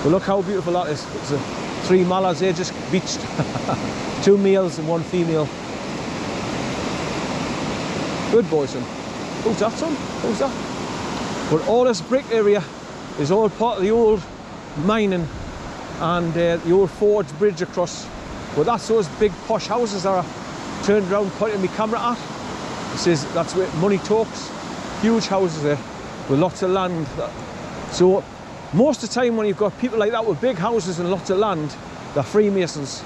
But look how beautiful that is. It's a 3 mallards there just beached. 2 males and 1 female. Good boy, son. Who's that, son? Who's that? But all this brick area is all part of the old mining and the old forge bridge across. But that's those big posh houses that I turned around pointing my camera at. It says that's where money talks. Huge houses there with lots of land. So most of the time when you've got people like that with big houses and lots of land, they're Freemasons.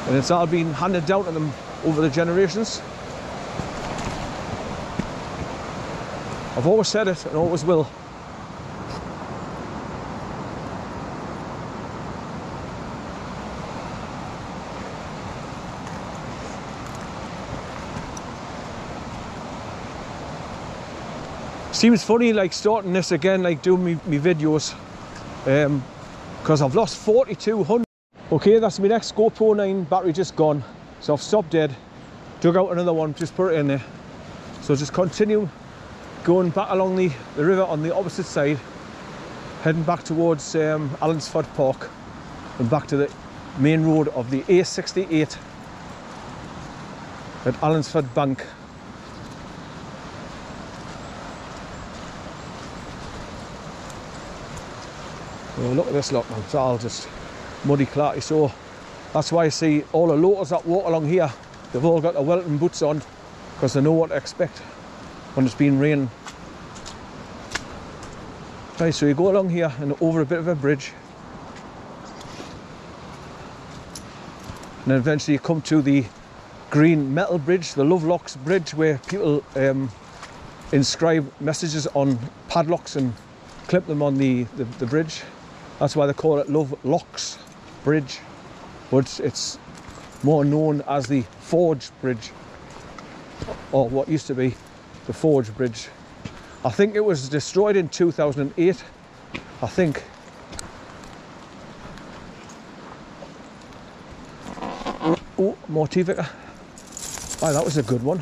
And it's all been handed down to them over the generations. I've always said it and always will. Seems funny like starting this again, like doing me videos, because I've lost 4,200. Okay, that's my next GoPro 9 battery just gone. So I've stopped dead, dug out another one, just put it in there. So just continue going back along the river on the opposite side, heading back towards ALLENSFORD Park and back to the main road of the A68 at ALLENSFORD Bank. Oh, look at this lot, man. It's all just muddy clarty. So that's why I see all the locals that walk along here, they've all got their welting boots on because they know what to expect when it's been raining. Right, so you go along here and over a bit of a bridge, and then eventually you come to the green metal bridge, the OVER bridge, where people inscribe messages on padlocks and clip them on the bridge. That's why they call it OVER Bridge, but it's more known as the Forge Bridge, or what used to be the Forge Bridge. I think it was destroyed in 2008, I think. Oh, more tea vicar. Oh, that was a good one.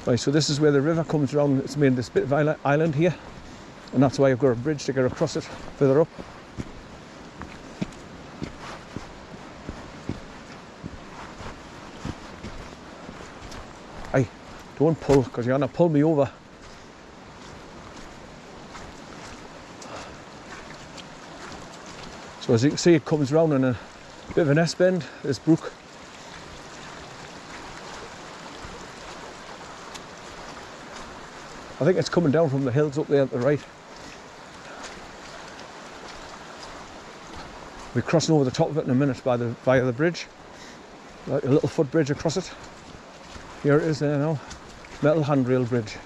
Right, so this is where the river comes around. It's made this bit of island here, and that's why I've got a bridge to get across it further up. Hey, don't pull, because you're gonna pull me over. So as you can see, it comes round in a bit of an S-bend, this brook. I think it's coming down from the hills up there at the right. We're crossing over the top of it in a minute via the bridge. Like a little footbridge across it. Here it is there now. Metal handrail bridge.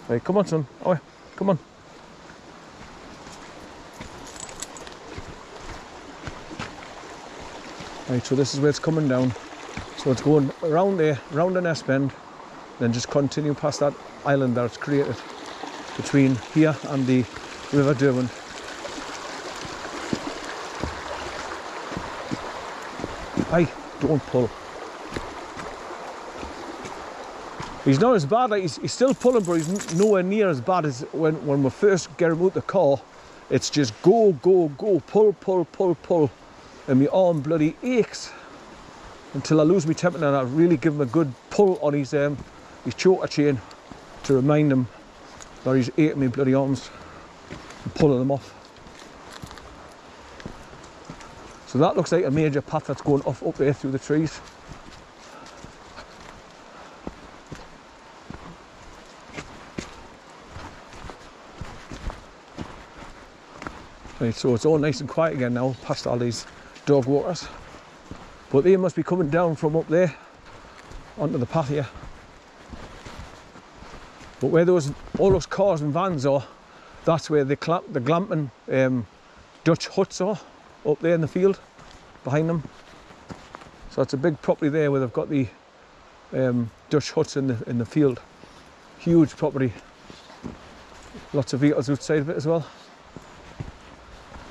Right, come on, son. Oh, come on. Right, so this is where it's coming down. So it's going around there, round an S-bend, then just continue past that island that it's created between here and the River Derwent. Hey, don't pull. He's not as bad, like he's still pulling, but he's nowhere near as bad as when we first get him out the car. It's just go, go, go, pull, pull, pull, pull, and my arm bloody aches until I lose my temper and I really give him a good pull on his choker chain to remind him that he's aching my bloody arms and pulling them off. So that looks like a major path that's going off up there through the trees. Right, so it's all nice and quiet again now, past all these dog walkers. But they must be coming down from up there onto the path here. But where all those cars and vans are, that's where the glamping Dutch huts are, up there in the field behind them. So it's a big property there where they've got the Dutch huts in the field. Huge property. Lots of vehicles outside of it as well.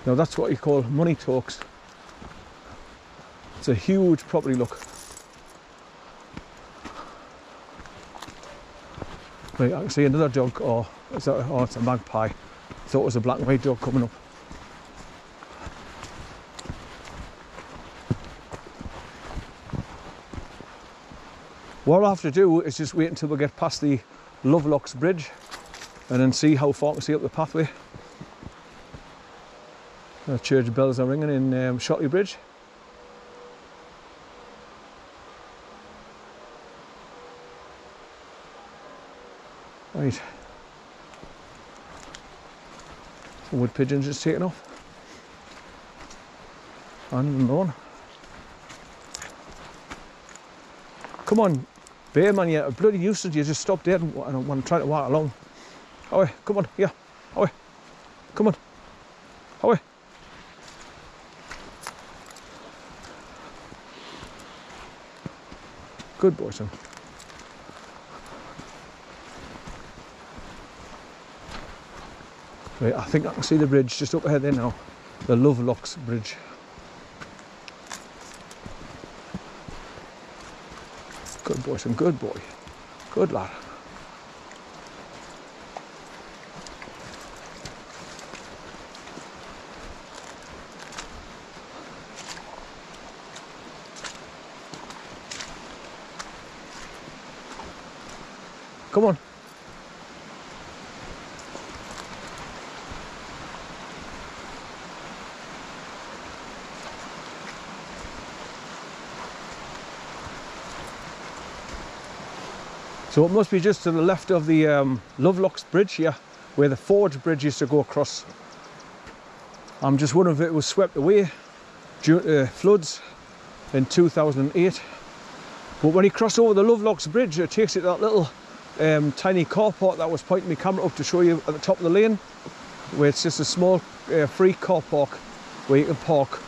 Now that's what you call money talks. It's a huge property, look. Right, I can see another dog. Oh, it's a magpie. I thought it was a black and white dog coming up. What I'll have to do is just wait until we get past the Lovelocks bridge and then see how far I can see up the pathway. The church bells are ringing in Shotley Bridge. Right. The wood pigeons just taken off. And another one. Come on, bear man, you're a bloody nuisance. You just stop dead and I'm trying to walk along. Away, come on, here. Away. Come on. Away. Good boy, son. Right, I think I can see the bridge just up ahead there now. The Lovelocks Bridge. Good boy, son, good boy. Good lad. Come on. So it must be just to the left of the Lovelocks Bridge here, where the Forge Bridge used to go across. I'm just wondering if it was swept away due to floods in 2008. But when you cross over the Lovelocks Bridge, it takes you to that little tiny car park that I was pointing my camera up to show you at the top of the lane, where it's just a small free car park where you can park.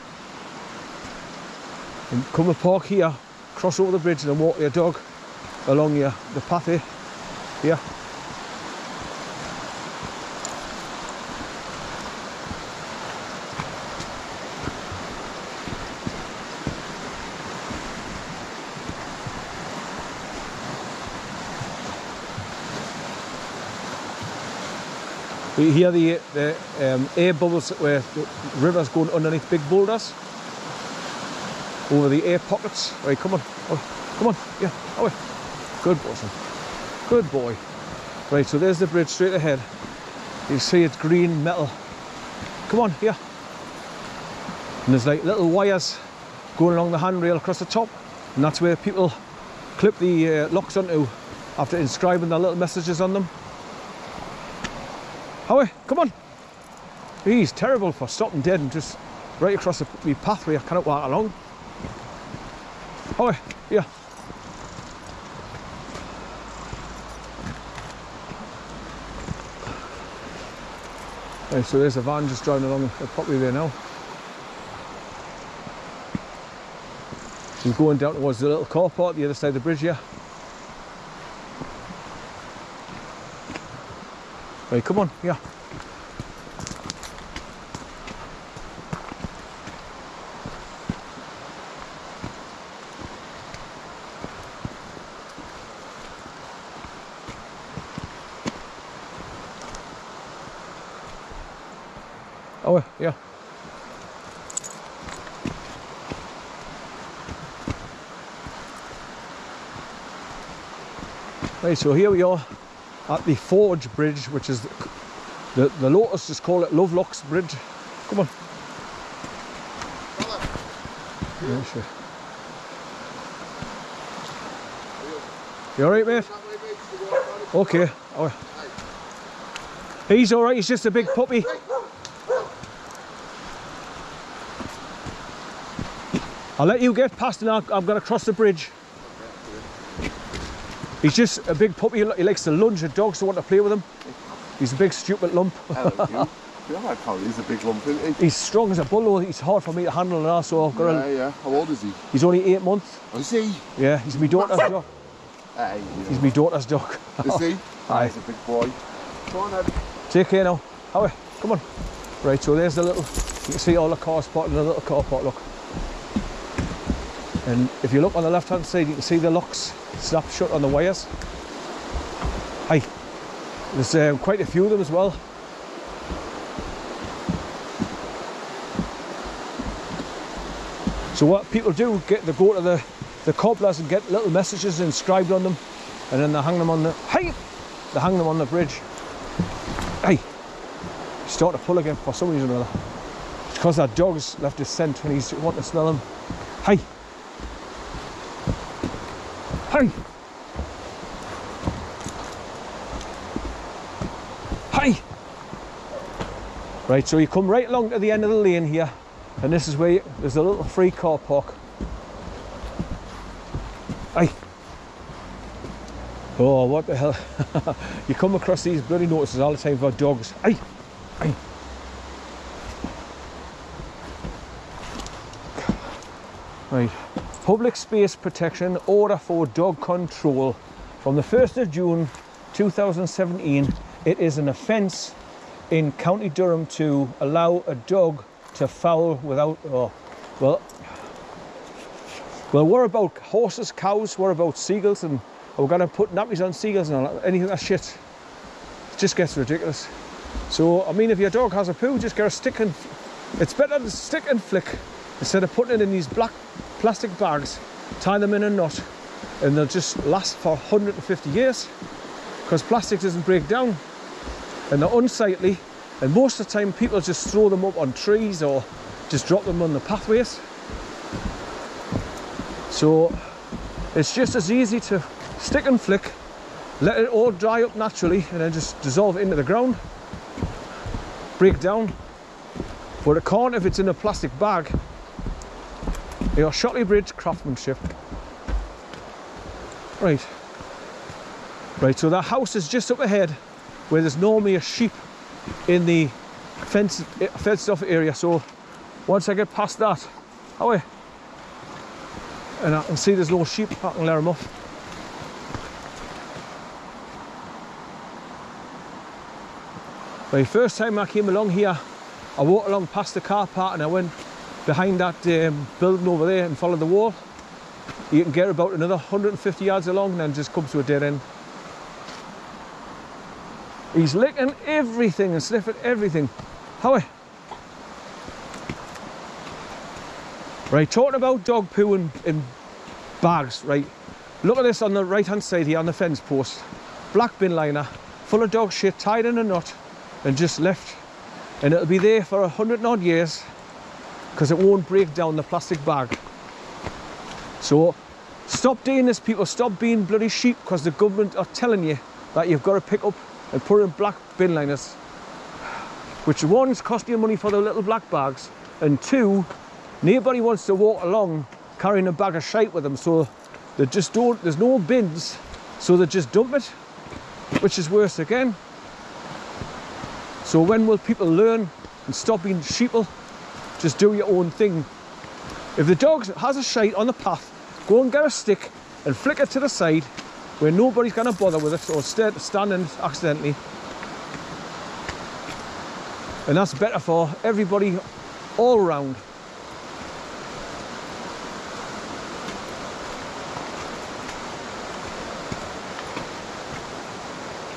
And come and park here, cross over the bridge and then walk your dog along the path here. You hear the air bubbles where the river's going underneath big boulders over the air pockets. Right, come on, oh, come on, yeah, away. Good boy, son. Good boy. Right, so there's the bridge straight ahead. You see it's green metal. Come on, here. And there's like little wires going along the handrail across the top, and that's where people clip the locks onto after inscribing their little messages on them. Away, come on. He's terrible for stopping dead and just right across the pathway. I cannot walk along. Away, here. Right, so there's a van just driving along the property there now. He's going down towards the little car park, the other side of the bridge here. Right, come on, yeah. Oh, yeah. Right, so here we are at the Forge Bridge, which is the locals just call it Lovelocks Bridge. Come on. Yeah, sure. You alright, mate? Okay. Oh. He's alright, he's just a big puppy. I'll let you get past and I'm going to cross the bridge. He's just a big puppy, he likes to lunge at dogs, so want to play with him. He's a big stupid lump. He's a big lump, isn't he? He's strong as a bull though, he's hard for me to handle now, so I've got to... Yeah. How old is he? He's only 8 months. Oh, is he? Yeah, he's my daughter's dog. Yeah. He's my daughter's dog. Is he? Aye. He's a big boy. Go on, Ed. Take care now. Howie, come on. Right, so there's the little, you can see all the cars parked in the little car park, look. And if you look on the left hand side, you can see the locks snapped shut on the wires. Hi. There's quite a few of them as well. So what people do, they go to the cobblers and get little messages inscribed on them, and then they hang them on the, hey! They hang them on the bridge. Hey! Start to pull again for some reason or other. It's because that dog's left his scent when he's wanting to smell him. Hey! Hey! Hey! Right, so you come right along to the end of the lane here, and this is where there's a little free car park. Hey! Oh, what the hell? You come across these bloody notices all the time for dogs. Hey! Hey! Right. Public Space Protection Order for Dog Control. From the 1st of June 2017, it is an offence in County Durham to allow a dog to foul without, well, we're about horses, cows, we're about seagulls, and we're going to put nappies on seagulls and all that. Anything that shit. It just gets ridiculous. So, I mean, if your dog has a poo, just get a stick and, it's better to stick and flick instead of putting it in these black plastic bags, tie them in a knot, and they'll just last for 150 years because plastic doesn't break down and they're unsightly, and most of the time people just throw them up on trees or just drop them on the pathways. So it's just as easy to stick and flick, let it all dry up naturally, and then just dissolve it into the ground, break down. But it can't if it's in a plastic bag. Your Shotley Bridge craftsmanship. Right. Right, so that house is just up ahead where there's normally a sheep in the fenced off area. So once I get past that, away, and I can see there's no sheep, I can let them off. Right, first time I came along here, I walked along past the car park and I went behind that building over there and followed the wall. You can get about another 150 yards along and then just comes to a dead end. He's licking everything and sniffing everything. Howie. Right, talking about dog poo in bags, right. Look at this on the right hand side here on the fence post. Black bin liner, full of dog shit, tied in a knot and just left. And it'll be there for 100 odd years because it won't break down the plastic bag. So stop doing this, people. Stop being bloody sheep, because the government are telling you that you've got to pick up and put in black bin liners, which one's costing you money for the little black bags, and two, nobody wants to walk along carrying a bag of shite with them, so they just don't, there's no bins, so they just dump it, which is worse again. So when will people learn and stop being sheeple? Just do your own thing. If the dog has a shite on the path, go and get a stick and flick it to the side where nobody's going to bother with it or stand in it accidentally. And that's better for everybody all round.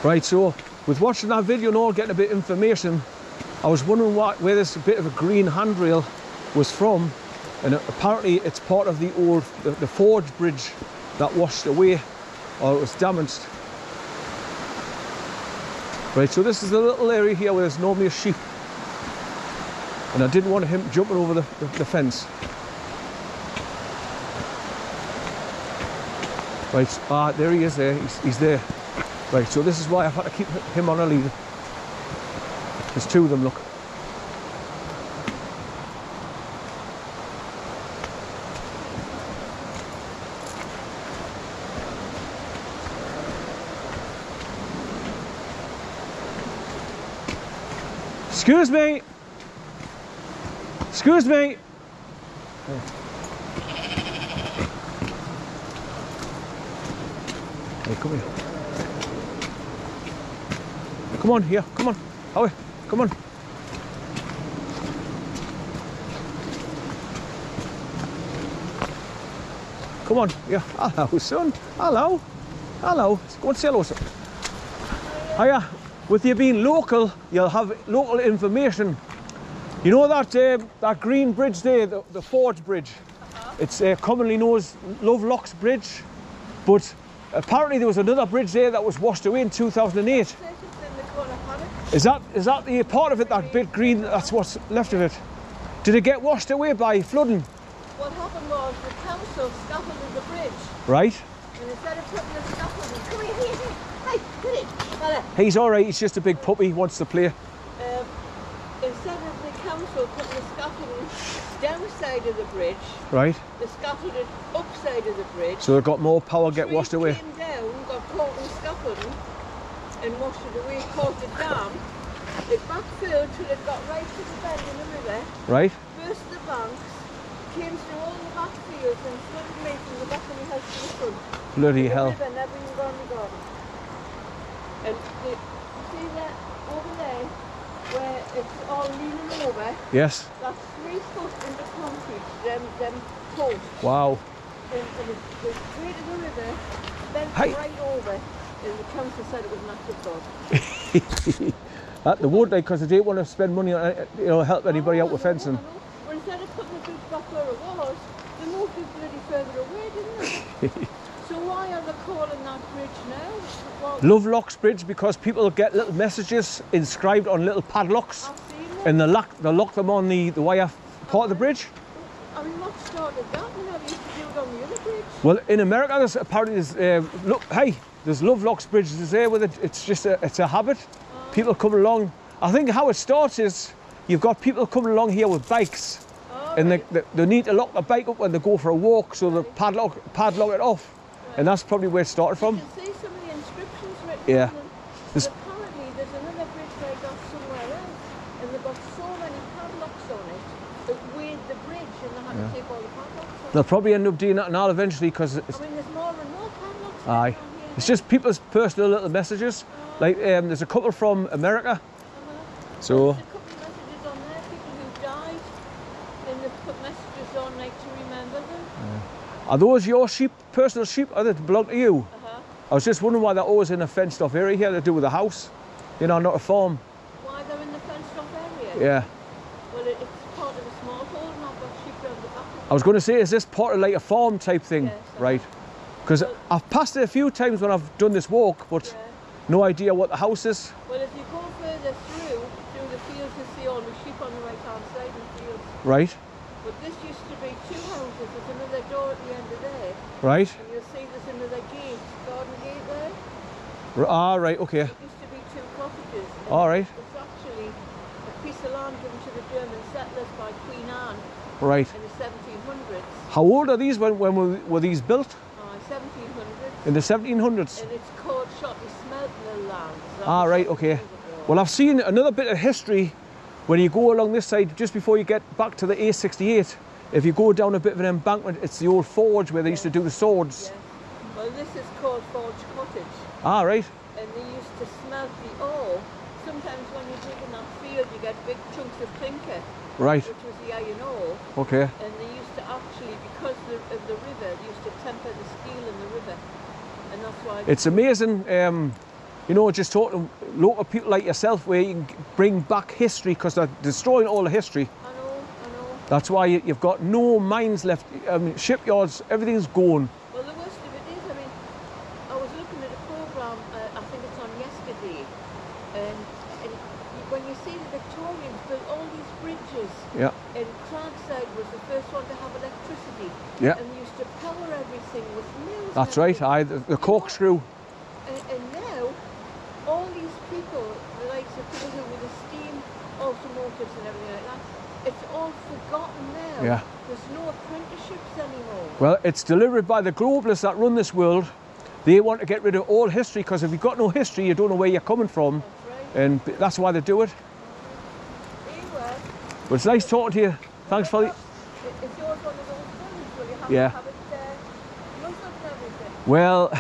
Right, so with watching that video and all, getting a bit of information, I was wondering where this bit of a green handrail was from, and apparently it's part of the old the forge bridge that washed away, or it was damaged. Right, so this is the little area here where there's normally a sheep, and I didn't want him jumping over the fence. Right, there he is there, he's there. Right, so this is why I've had to keep him on a lead. There's two of them, look. Excuse me! Excuse me! Hey, come here. Come on, here, come on. Howie, come on. Come on. Yeah. Hello, son. Hello. Hello. Go and say hello, son. Hiya. With you being local, you'll have local information. You know that that green bridge there, the Forge Bridge? It's commonly known as Lovelocks Bridge, but apparently there was another bridge there that was washed away in 2008. Is that the part of it, that bit green, that's what's left of it? Did it get washed away by flooding? What happened was the council scaffolded the bridge. Right. And instead of putting the scaffolding, come here. Hey, get it. Fella. He's all right, he's just a big puppy, he wants to play. Instead of the council putting the scaffolding downside of the bridge, right, they scaffolded it upside of the bridge. So they've got more power, get washed away. Came down, got caught in scaffolding and washed it away, caused a dam. It backfilled till it got right to the bend in the river. Right. Burst the banks, came through all the backfields and flooded me from the back of my house to the front. Bloody hell. The river never even gone in the garden. And you see that over there, where it's all leaning over? Yes. That's 3 foot into concrete, them posts. Wow. And it's straight to the river, bent right over, and the council said it was an act of God. They would, like, because they didn't want to spend money on, you know, help anybody out with fencing. Well, instead of putting the bridge back where it was, they moved it bloody further away, didn't they? So why are they calling that bridge now? Well, Lovelocks Bridge, because people get little messages inscribed on little padlocks, and they lock them on the wire part of the bridge. I mean, what started that? You know, they used to do it on the other bridge. Well, in America, there's apparently there's Lovelocks bridges there with it. It's just it's a habit. People come along. I think how it starts is you've got people coming along here with bikes, and they need to lock the bike up when they go for a walk, so they padlock it off, and that's probably where it started from. You can see some of the inscriptions written. Yeah. But apparently, there's another bridge they got somewhere else, and they've got so many padlocks on it that weighed the bridge, and they had to take all the padlocks off. They'll probably end up doing that now eventually, because I mean, there's more and more padlocks. aye, it's just people's personal little messages. Like there's a couple from America. So. There's a couple of messages on there, people who died, and they've put messages on like to remember them. Are those your sheep, personal sheep, or they belong to you? I was just wondering why they're always in a fenced off area here to do with a house, you know, not a farm. Why they're in the fenced off area? Yeah. Well, it's part of a small hole, and I've got sheep around the back. I was going to say, is this part of like a farm type thing? Yes, right. Because I've passed it a few times when I've done this walk, but no idea what the house is. Well, if you go further through the fields, you see all the sheep on the right-hand side of the fields. Right. But this used to be 2 houses. There's another door at the end of there. Right. And you'll see there's another gate, garden gate there. Right, okay. It used to be 2 cottages. All right. It's actually a piece of land given to the German settlers by Queen Anne Right. in the 1700s. How old are these? When were these built? 1700s. In the 1700s? And it's called Shotley Smelting Land. Right, okay. Well, I've seen another bit of history when you go along this side, just before you get back to the A68. If you go down a bit of an embankment, it's the old forge where they used to do the swords. Yes. Well, this is called Forge Cottage. Right. And they used to smelt the ore. Sometimes when you dig in that field, you get big chunks of clinker. Right. Which was the iron ore. Okay. And they used to actually, because of the river, they used to temper the steel in the river. And that's why... It's amazing, you know, just talking to local people like yourself, where you can bring back history, because they're destroying all the history. I know. That's why you've got no mines left. Shipyards, everything's gone. Well, the worst of it is, I mean, I was looking at a programme, I think it's on yesterday, and when you see the Victorians built all these bridges, and Clankside was the first one to have electricity, and they used to power everything with mills. That's right, the corkscrew. And now, all these people, the likes of people who were the steam automotives and everything like that, it's all forgotten now. Yeah. There's no apprenticeships anymore. Well, it's delivered by the globalists that run this world. They want to get rid of all history, because if you've got no history, you don't know where you're coming from. That's right. And that's why they do it. Anyway, But it's nice talking to you. Thanks for the... Is yours one of those ones where you have Yeah. to have it muzzled and everything? Well,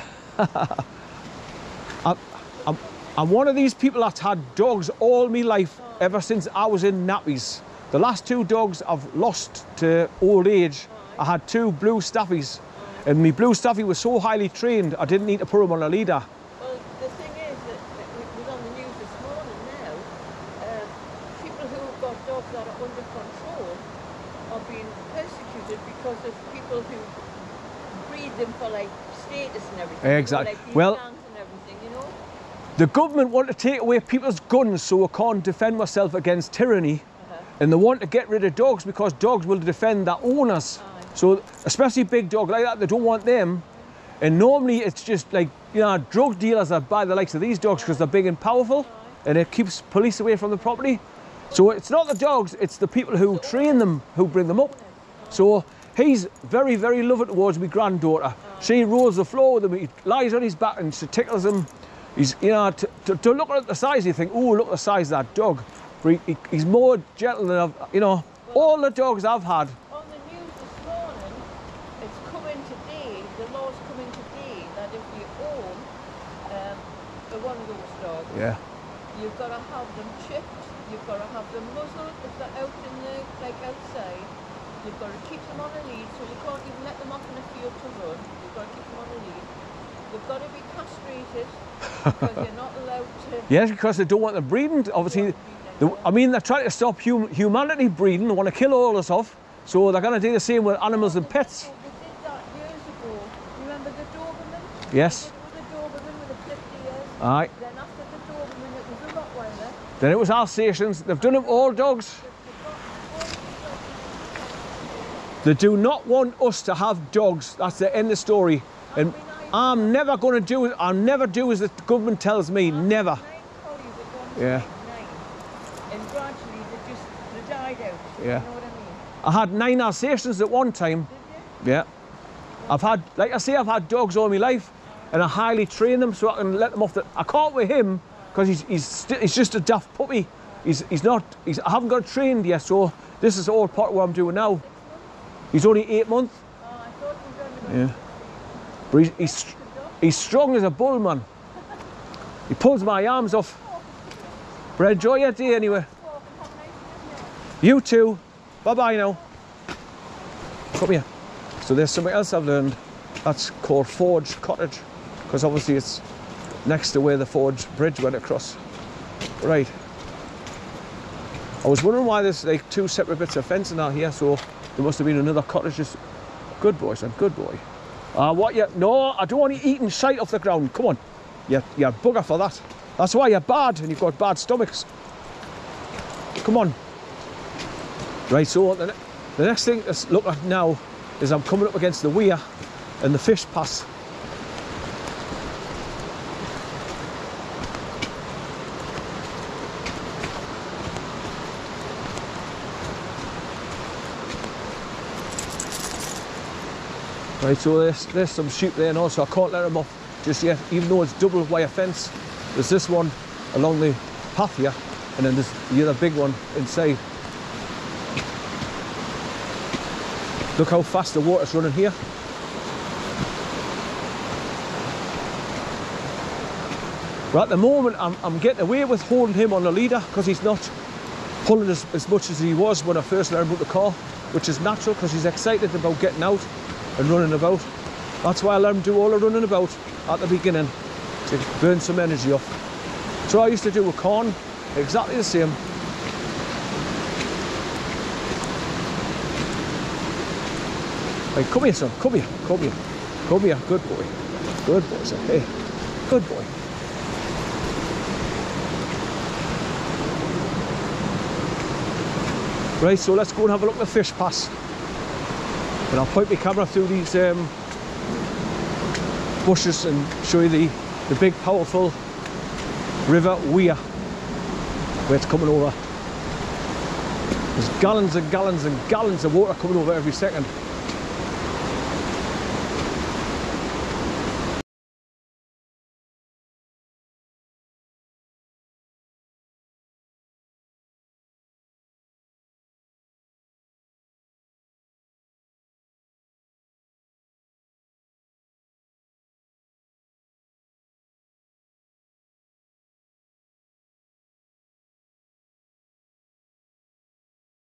I'm one of these people that's had dogs all my life, ever since I was in nappies. The last 2 dogs I've lost to old age. I had 2 blue staffies, and my blue staffy was so highly trained, I didn't need to put him on a leader. Well, the thing is that it was on the news this morning now, people who have got dogs that are under control are being persecuted because of people who breed them for like status and everything. Exactly. You know, like Well, gangs and everything, you know? the government want to take away people's guns so I can't defend myself against tyranny. And they want to get rid of dogs because dogs will defend their owners. So, especially big dogs like that, they don't want them. And normally it's just like, you know, drug dealers that buy the likes of these dogs because they're big and powerful, and it keeps police away from the property. So it's not the dogs, it's the people who train them, who bring them up. So he's very, very loving towards my granddaughter. She rolls the floor with him, he lies on his back and she tickles him. He's, you know, to look at the size, you think, oh, look at the size of that dog. But he's more gentle than I've, you know, all the dogs I've had. On the news this morning, it's coming today, the law's coming today, that if you own one of those dogs, Yeah. you've got to have them chipped, you've got to have them muzzled if they're out in the, like outside, you've got to keep them on a lead, so you can't even let them off in the field to run, you've got to keep them on a lead. You've got to be castrated, because you're not allowed to... Yes, because they don't want them breeding, obviously. I mean, they're trying to stop humanity breeding, they want to kill all us off, so they're going to do the same with animals and pets. They did that years ago. You remember the Doberman? Yes. It was a Doberman with a 50 years. Aye. Then after the Doberman, it was a Rottweiler. Then it was Alsatians. They've done it with all dogs. They do not want us to have dogs. That's the end of the story. And I'm never going to do it. I'll never do as the government tells me. Never. 9 collies at one Yeah. time, 9. And gradually they died out. Yeah. You know what I mean? I had 9 Alsatians at one time. Did you? Yeah. I've had, like I say, I've had dogs all my life, and I highly train them so I can let them off the... I can't with him because he's just a daft puppy. I haven't got trained yet, so this is all part of what I'm doing now. He's only 8 months. Oh, I thought he was only Yeah. But he's strong as a bull, man. He pulls my arms off. But enjoy your day anyway. You too. Bye-bye now. Come here. So there's something else I've learned. That's called Forge Cottage, because obviously it's next to where the Forge Bridge went across. Right. I was wondering why there's like 2 separate bits of fencing out here, so there must have been another cottage. Good boy, son, good boy. What you? No, I don't want you eating shite off the ground. Come on. You're bugger for that. That's why you're bad and you've got bad stomachs. Come on. Right, so the next thing to look at now is I'm coming up against the weir and the fish pass. Right, so there's some sheep there now, so I can't let them off just yet, even though it's double wire fence. There's this one along the path here, and then there's the other big one inside. Look how fast the water's running here. But at the moment, I'm getting away with holding him on the leader because he's not pulling as much as he was when I first learned about the car, which is natural because he's excited about getting out and running about. That's why I let him do all the running about at the beginning, to burn some energy off. So I used to do with corn, exactly the same. Right, come here, son, come here, come here. Come here, good boy. Good boy, son, hey, good boy. Right, so let's go and have a look at the fish pass. And I'll point my camera through these bushes and show you the big powerful river weir where it's coming over. There's gallons and gallons and gallons of water coming over every second.